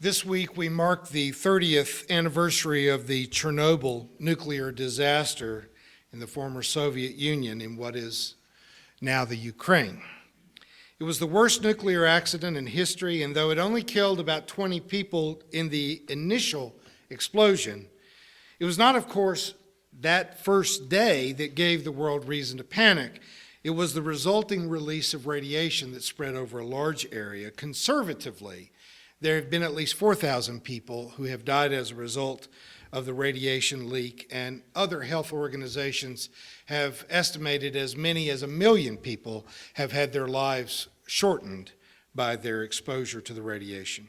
This week we mark the 30th anniversary of the Chernobyl nuclear disaster in the former Soviet Union in what is now the Ukraine. It was the worst nuclear accident in history, and though it only killed about 20 people in the initial explosion, it was not, of course, that first day that gave the world reason to panic. It was the resulting release of radiation that spread over a large area. Conservatively, there have been at least 4,000 people who have died as a result of the radiation leak, and other health organizations have estimated as many as 1 million people have had their lives shortened by their exposure to the radiation.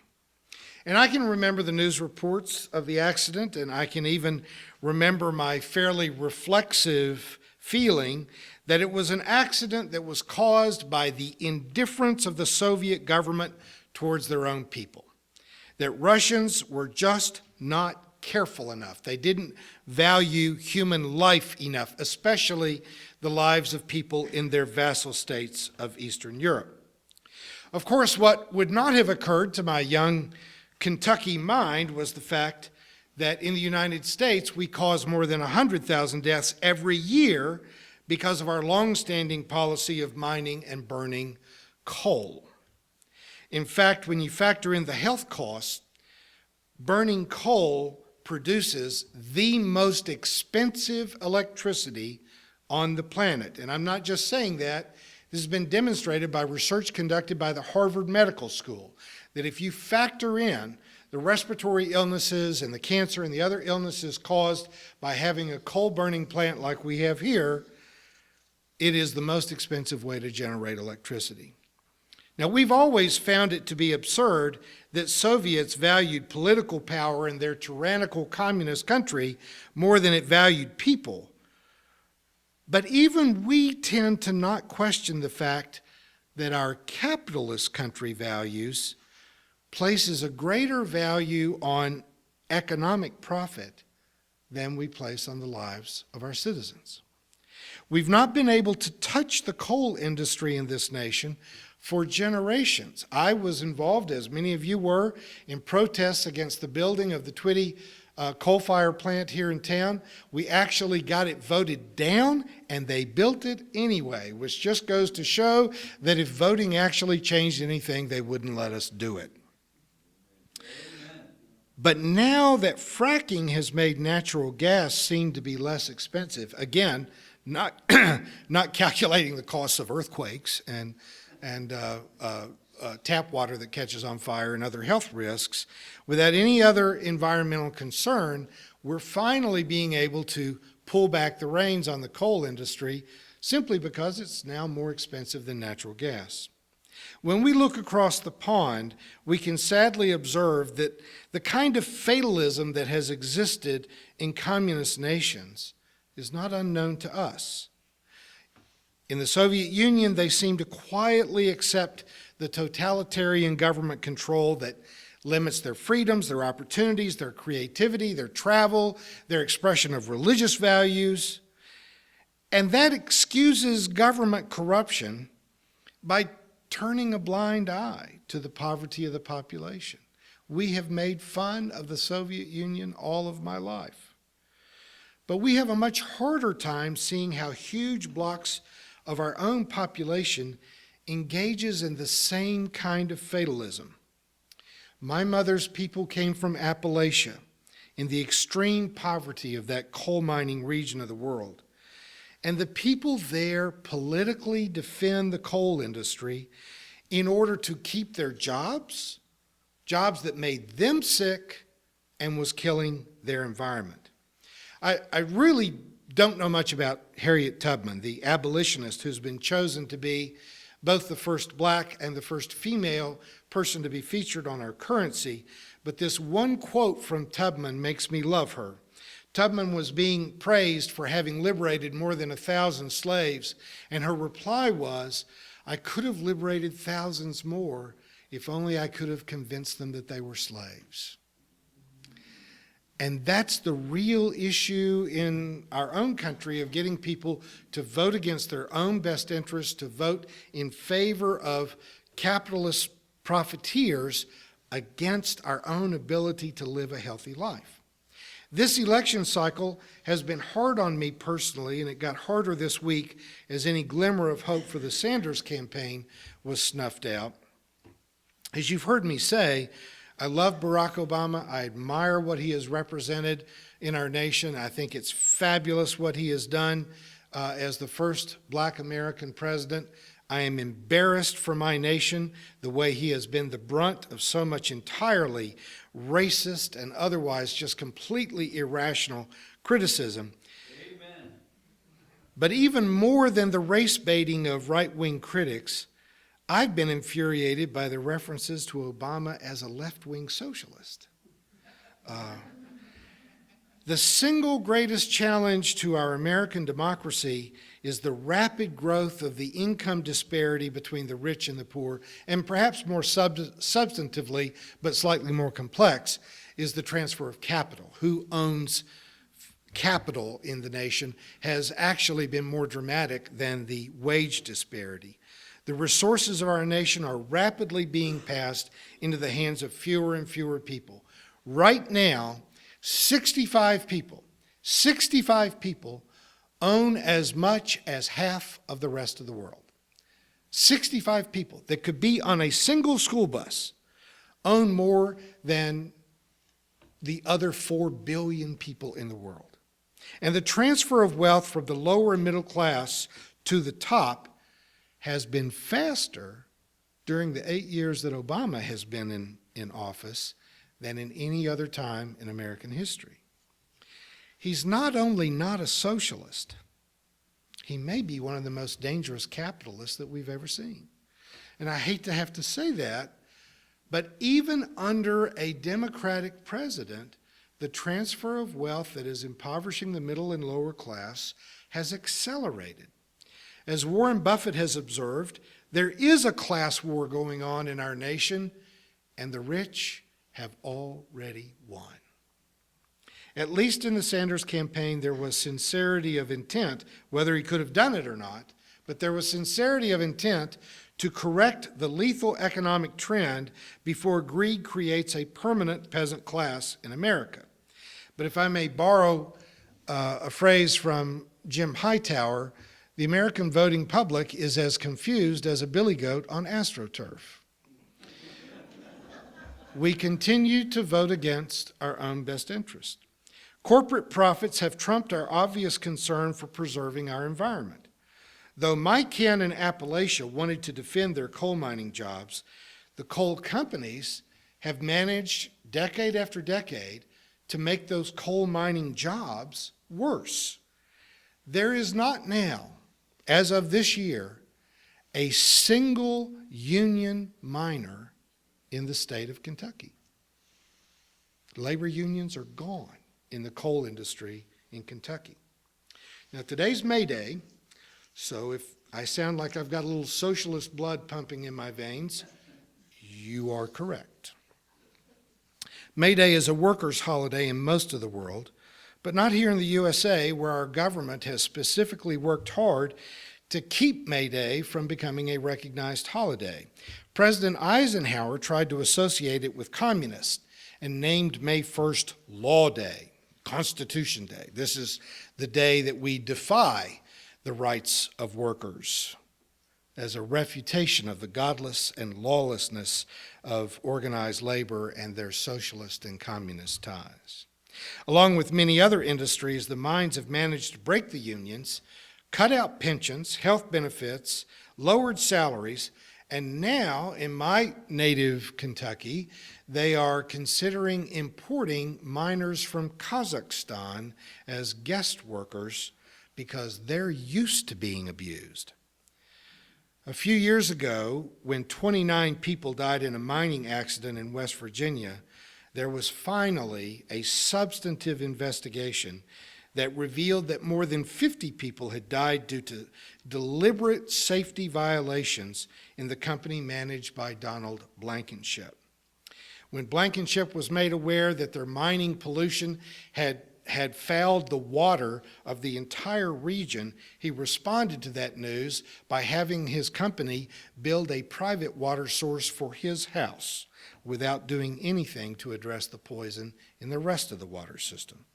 And I can remember the news reports of the accident, and I can even remember my fairly reflexive feeling that it was an accident that was caused by the indifference of the Soviet government towards their own people. That Russians were just not careful enough. They didn't value human life enough, especially the lives of people in their vassal states of Eastern Europe. Of course, what would not have occurred to my young Kentucky mind was the fact that in the United States we cause more than 100,000 deaths every year because of our long-standing policy of mining and burning coal. In fact, when you factor in the health costs, burning coal produces the most expensive electricity on the planet. And I'm not just saying that. This has been demonstrated by research conducted by the Harvard Medical School, that if you factor in the respiratory illnesses and the cancer and the other illnesses caused by having a coal-burning plant like we have here, it is the most expensive way to generate electricity. Now, we've always found it to be absurd that Soviets valued political power in their tyrannical communist country more than it valued people. But even we tend to not question the fact that our capitalist country values places a greater value on economic profit than we place on the lives of our citizens. We've not been able to touch the coal industry in this nation for generations. I was involved, as many of you were, in protests against the building of the Twitty coal-fired plant here in town. We actually got it voted down, and they built it anyway, which just goes to show that if voting actually changed anything, they wouldn't let us do it. But now that fracking has made natural gas seem to be less expensive, again, not calculating the costs of earthquakes and tap water that catches on fire and other health risks, without any other environmental concern, we're finally being able to pull back the reins on the coal industry simply because it's now more expensive than natural gas. When we look across the pond, we can sadly observe that the kind of fatalism that has existed in communist nations is not unknown to us. In the Soviet Union, they seem to quietly accept the totalitarian government control that limits their freedoms, their opportunities, their creativity, their travel, their expression of religious values. And that excuses government corruption by turning a blind eye to the poverty of the population. We have made fun of the Soviet Union all of my life. But we have a much harder time seeing how huge blocks of our own population engages in the same kind of fatalism. My mother's people came from Appalachia, in the extreme poverty of that coal mining region of the world. And the people there politically defend the coal industry in order to keep their jobs that made them sick and was killing their environment. I really don't know much about Harriet Tubman, the abolitionist who's been chosen to be both the first black and the first female person to be featured on our currency, but this one quote from Tubman makes me love her. Tubman was being praised for having liberated more than 1,000 slaves, and her reply was, "I could have liberated thousands more if only I could have convinced them that they were slaves." And that's the real issue in our own country, of getting people to vote against their own best interests, to vote in favor of capitalist profiteers against our own ability to live a healthy life. This election cycle has been hard on me personally, and it got harder this week as any glimmer of hope for the Sanders campaign was snuffed out. As you've heard me say, I love Barack Obama. I admire what he has represented in our nation. I think it's fabulous what he has done as the first black American president. I am embarrassed for my nation the way he has been the brunt of so much entirely racist and otherwise just completely irrational criticism. Amen. But even more than the race baiting of right-wing critics, I've been infuriated by the references to Obama as a left-wing socialist. The single greatest challenge to our American democracy is the rapid growth of the income disparity between the rich and the poor, and perhaps more substantively, but slightly more complex, is the transfer of capital. Who owns capital in the nation has actually been more dramatic than the wage disparity. The resources of our nation are rapidly being passed into the hands of fewer and fewer people. Right now, 65 people own as much as half of the rest of the world. 65 people that could be on a single school bus own more than the other 4 billion people in the world. And the transfer of wealth from the lower and middle class to the top has been faster during the 8 years that Obama has been in office than in any other time in American history. He's not only not a socialist, he may be one of the most dangerous capitalists that we've ever seen. And I hate to have to say that, but even under a Democratic president, the transfer of wealth that is impoverishing the middle and lower class has accelerated. As Warren Buffett has observed, there is a class war going on in our nation, and the rich have already won. At least in the Sanders campaign, there was sincerity of intent, whether he could have done it or not, but there was sincerity of intent to correct the lethal economic trend before greed creates a permanent peasant class in America. But if I may borrow a phrase from Jim Hightower, the American voting public is as confused as a billy goat on AstroTurf. We continue to vote against our own best interest. Corporate profits have trumped our obvious concern for preserving our environment. Though my kin in Appalachia wanted to defend their coal mining jobs, the coal companies have managed decade after decade to make those coal mining jobs worse. There is not now, as of this year, a single union miner in the state of Kentucky. Labor unions are gone in the coal industry in Kentucky. Now today's May Day, so if I sound like I've got a little socialist blood pumping in my veins, you are correct. May Day is a workers' holiday in most of the world, but not here in the USA, where our government has specifically worked hard to keep May Day from becoming a recognized holiday. President Eisenhower tried to associate it with communists and named May 1st Law Day, Constitution Day. This is the day that we defy the rights of workers as a refutation of the godless and lawlessness of organized labor and their socialist and communist ties. Along with many other industries, the mines have managed to break the unions, cut out pensions, health benefits, lowered salaries, and now in my native Kentucky, they are considering importing miners from Kazakhstan as guest workers because they're used to being abused. A few years ago, when 29 people died in a mining accident in West Virginia, there was finally a substantive investigation that revealed that more than 50 people had died due to deliberate safety violations in the company managed by Donald Blankenship. When Blankenship was made aware that their mining pollution had fouled the water of the entire region, he responded to that news by having his company build a private water source for his house, without doing anything to address the poison in the rest of the water system.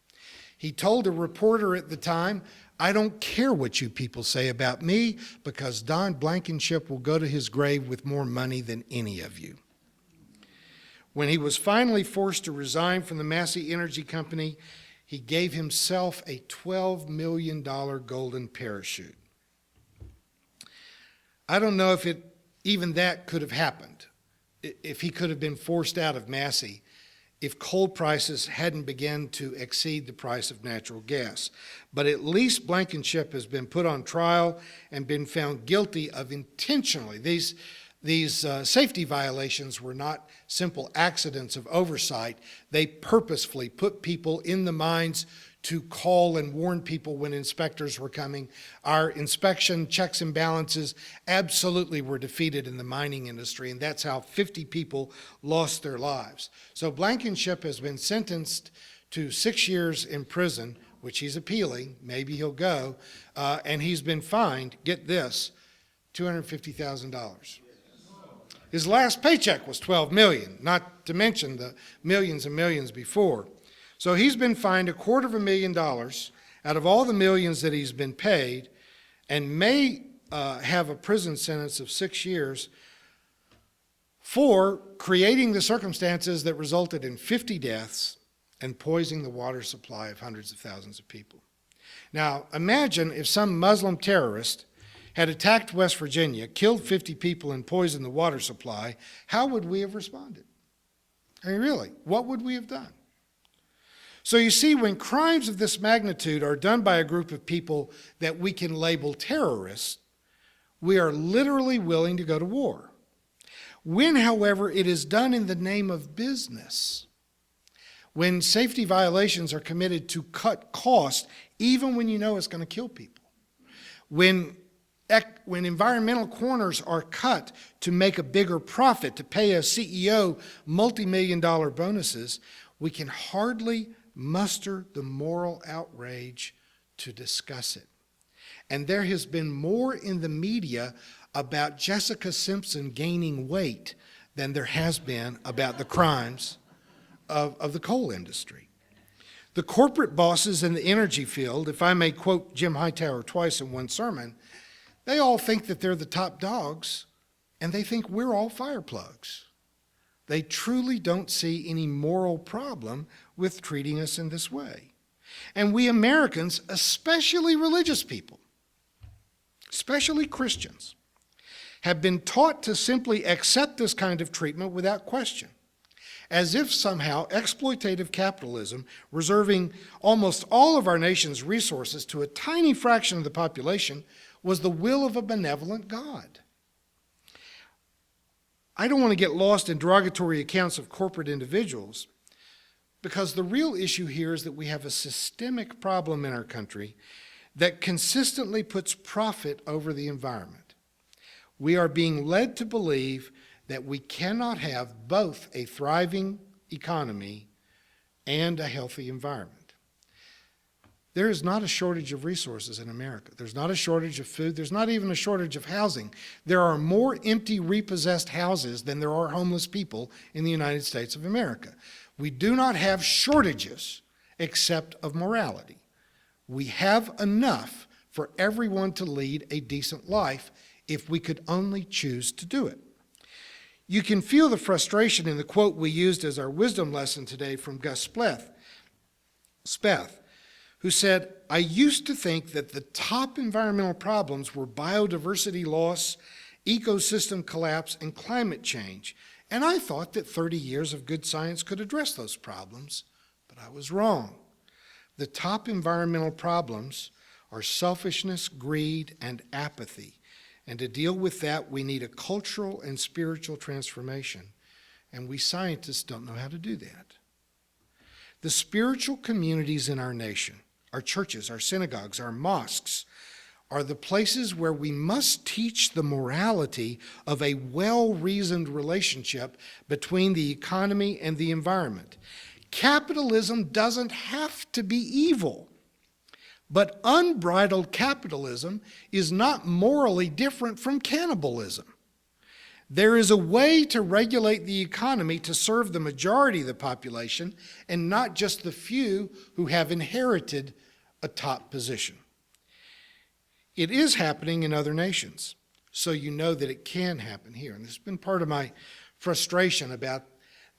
He told a reporter at the time, "I don't care what you people say about me because Don Blankenship will go to his grave with more money than any of you." When he was finally forced to resign from the Massey Energy Company, he gave himself a $12 million golden parachute. I don't know if even that could have happened, if he could have been forced out of Massey, if coal prices hadn't begun to exceed the price of natural gas. But at least Blankenship has been put on trial and been found guilty of intentionally. These safety violations were not simple accidents of oversight. They purposefully put people in the mines to call and warn people when inspectors were coming. Our inspection checks and balances absolutely were defeated in the mining industry, and that's how 50 people lost their lives. So Blankenship has been sentenced to 6 years in prison, which he's appealing. Maybe he'll go. And he's been fined, get this, $250,000. His last paycheck was $12 million, not to mention the millions and millions before. So he's been fined $250,000 out of all the millions that he's been paid, and may have a prison sentence of 6 years for creating the circumstances that resulted in 50 deaths and poisoning the water supply of hundreds of thousands of people. Now, imagine if some Muslim terrorist had attacked West Virginia, killed 50 people, and poisoned the water supply. How would we have responded? I mean, really, what would we have done? So you see, when crimes of this magnitude are done by a group of people that we can label terrorists, we are literally willing to go to war. When, however, it is done in the name of business, when safety violations are committed to cut costs, even when you know it's going to kill people, when environmental corners are cut to make a bigger profit, to pay a CEO multi-million-dollar bonuses, we can hardly muster the moral outrage to discuss it. And there has been more in the media about Jessica Simpson gaining weight than there has been about the crimes of the coal industry. The corporate bosses in the energy field, if I may quote Jim Hightower twice in one sermon, they all think that they're the top dogs, and they think we're all fire plugs. They truly don't see any moral problem with treating us in this way. And we Americans, especially religious people, especially Christians, have been taught to simply accept this kind of treatment without question, as if somehow exploitative capitalism, reserving almost all of our nation's resources to a tiny fraction of the population, was the will of a benevolent God. I don't want to get lost in derogatory accounts of corporate individuals, because the real issue here is that we have a systemic problem in our country that consistently puts profit over the environment. We are being led to believe that we cannot have both a thriving economy and a healthy environment. There is not a shortage of resources in America. There's not a shortage of food. There's not even a shortage of housing. There are more empty, repossessed houses than there are homeless people in the United States of America. We do not have shortages except of morality. We have enough for everyone to lead a decent life if we could only choose to do it. You can feel the frustration in the quote we used as our wisdom lesson today from Gus Speth, who said, "I used to think that the top environmental problems were biodiversity loss, ecosystem collapse, and climate change. And I thought that 30 years of good science could address those problems, but I was wrong. The top environmental problems are selfishness, greed, and apathy. And to deal with that, we need a cultural and spiritual transformation. And we scientists don't know how to do that." The spiritual communities in our nation, our churches, our synagogues, our mosques, are the places where we must teach the morality of a well-reasoned relationship between the economy and the environment. Capitalism doesn't have to be evil, but unbridled capitalism is not morally different from cannibalism. There is a way to regulate the economy to serve the majority of the population and not just the few who have inherited a top position. It is happening in other nations, so you know that it can happen here. And this has been part of my frustration about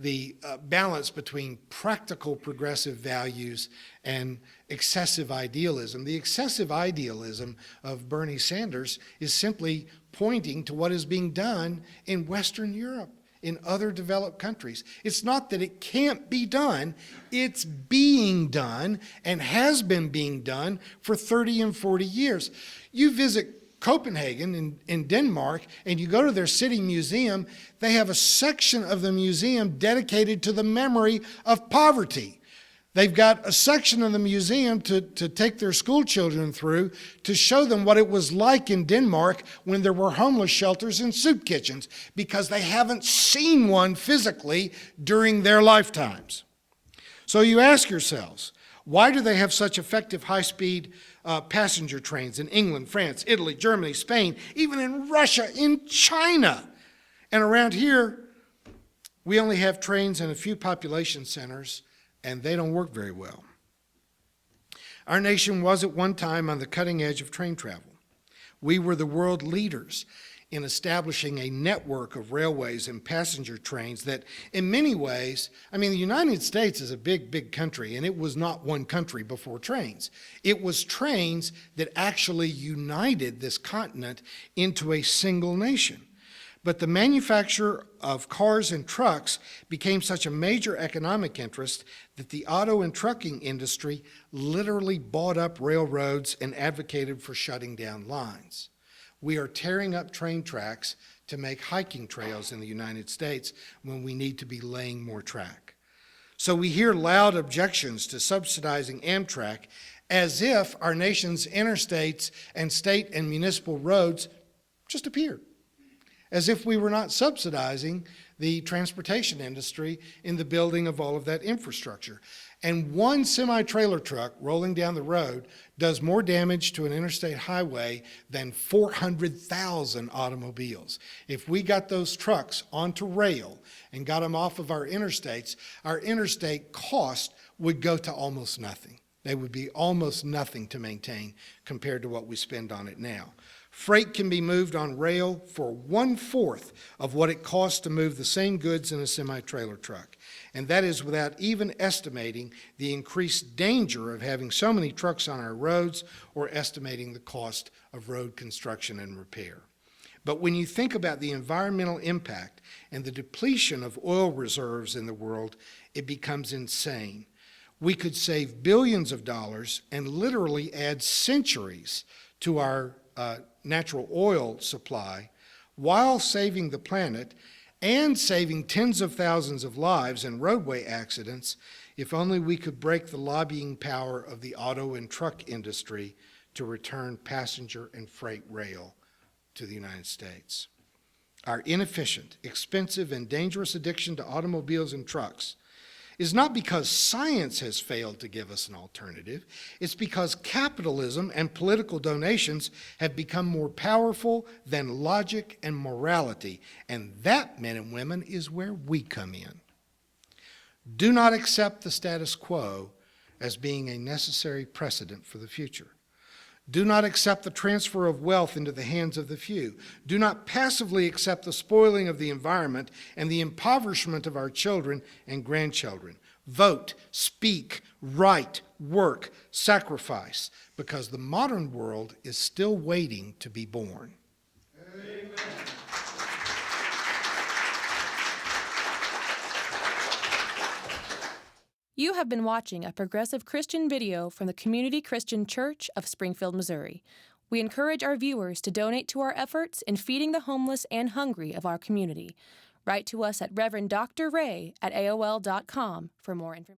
the balance between practical progressive values and excessive idealism. The excessive idealism of Bernie Sanders is simply pointing to what is being done in Western Europe, in other developed countries. It's not that it can't be done, it's being done and has been being done for 30 and 40 years. You visit Copenhagen in Denmark, and you go to their city museum, they have a section of the museum dedicated to the memory of poverty. They've got a section of the museum to take their school children through to show them what it was like in Denmark when there were homeless shelters and soup kitchens, because they haven't seen one physically during their lifetimes. So you ask yourselves, why do they have such effective high-speed passenger trains in England, France, Italy, Germany, Spain, even in Russia, in China? And around here, we only have trains in a few population centers, and they don't work very well. Our nation was at one time on the cutting edge of train travel. We were the world leaders in establishing a network of railways and passenger trains that in many ways, the United States is a big, big country, and it was not one country before trains. It was trains that actually united this continent into a single nation. But the manufacture of cars and trucks became such a major economic interest that the auto and trucking industry literally bought up railroads and advocated for shutting down lines. We are tearing up train tracks to make hiking trails in the United States when we need to be laying more track. So we hear loud objections to subsidizing Amtrak as if our nation's interstates and state and municipal roads just appeared, as if we were not subsidizing the transportation industry in the building of all of that infrastructure. And one semi-trailer truck rolling down the road does more damage to an interstate highway than 400,000 automobiles. If we got those trucks onto rail and got them off of our interstate cost would go to almost nothing. They would be almost nothing to maintain compared to what we spend on it now. Freight can be moved on rail for 1/4 of what it costs to move the same goods in a semi-trailer truck. And that is without even estimating the increased danger of having so many trucks on our roads or estimating the cost of road construction and repair. But when you think about the environmental impact and the depletion of oil reserves in the world, it becomes insane. We could save billions of dollars and literally add centuries to our natural oil supply while saving the planet and saving tens of thousands of lives in roadway accidents if only we could break the lobbying power of the auto and truck industry to return passenger and freight rail to the United States. Our inefficient, expensive, and dangerous addiction to automobiles and trucks is not because science has failed to give us an alternative. It's because capitalism and political donations have become more powerful than logic and morality. And that, men and women, is where we come in. Do not accept the status quo as being a necessary precedent for the future. Do not accept the transfer of wealth into the hands of the few. Do not passively accept the spoiling of the environment and the impoverishment of our children and grandchildren. Vote, speak, write, work, sacrifice, because the modern world is still waiting to be born. Amen. You have been watching a progressive Christian video from the Community Christian Church of Springfield, Missouri. We encourage our viewers to donate to our efforts in feeding the homeless and hungry of our community. Write to us at Rev. Dr. Ray at AOL.com for more information.